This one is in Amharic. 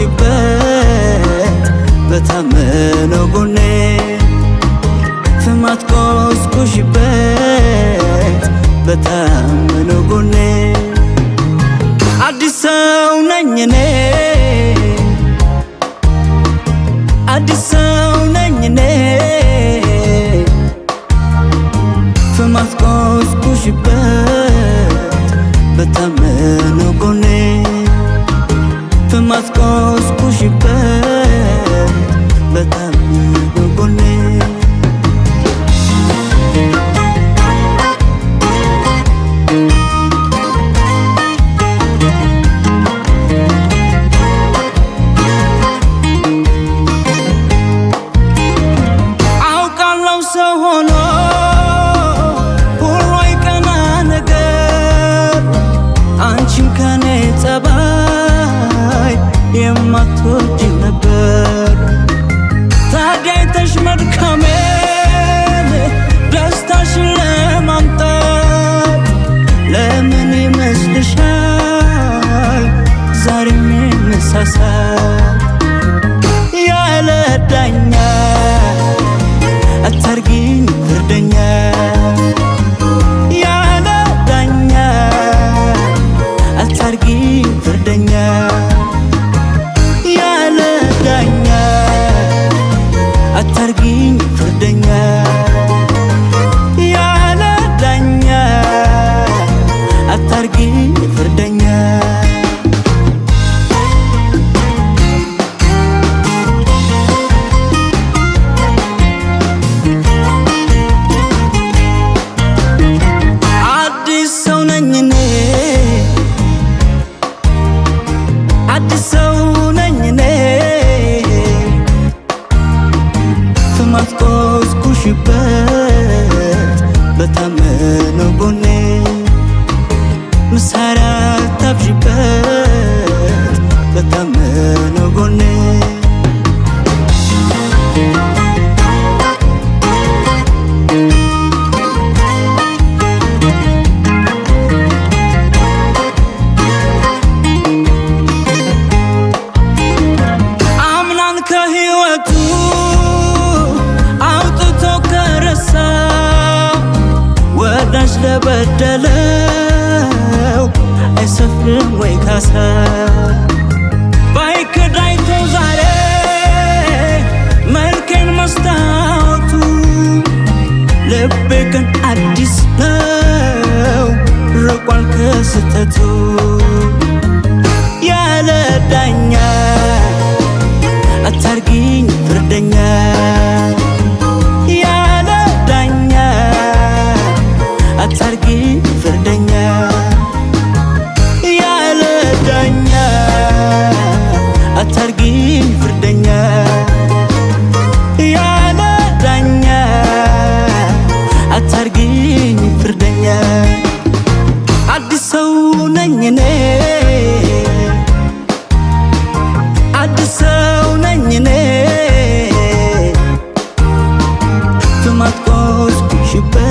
ቆስቁሽበት በታመነው ጎኔ ፍማት ቆስቁሽበት በታመነው ጎኔ አዲስ ሰው ነኝ እኔ አዲስ ሰው ነኝ እኔ ፍማት ቆስቁሽበት በታመነው ጎኔ ፍማት ቆስቁሽበት በታመነው ጎኔ አውቃለሁ ሰው ሆኖ ሁሉ አይቀና ነገር አንቺም ከኔ ጸባይ የማትወጂው ነበር ታዲያ አይተሽ መድካሜን ደስታሽን ለማምጣት ለምን ይመስልሻል ዛሬም የምሳሳት ያለ ዳኛ አታርጊኝ ፍርደኛ ያለ ዳኛ አታርጊኝ ፍርደኛ ያለ ዳኛ አታርጊኝ ፍርደኛ ያለ ዳኛ አታርጊኝ ፍርደኛ አዲስ ሰው ነኝ እኔ አዲስ ሰው ነኝ እኔ ፍማት ቆስቁሽበት በታመነው ጎኔ መሳሪያ ታብዥበት በታመነው ጎኔ አምናን ከህይወቱ አውጥቶ ከረሳ ወዳጅ ለበደለው አይሰፍርም ወይ ካሳ ባይከዳይቶ ዛሬ መልኬን መስታወቱ ልቤ ግን አዲስ ነው ርቋል ከስተቱ ያለ ዳኛ አታርጊኝ ፍርደኛ ያለ ዳኛ አታርጊኝ ፍርደኛ ያለ ዳኛ አታርጊኝ ፍርደኛ ያለ ዳኛ አታርጊኝ ፍርደኛ አዲስ ሰው ነኝ እኔ አዲስ ሰው ነኝ እኔ ፍማት ቆስቁሽበት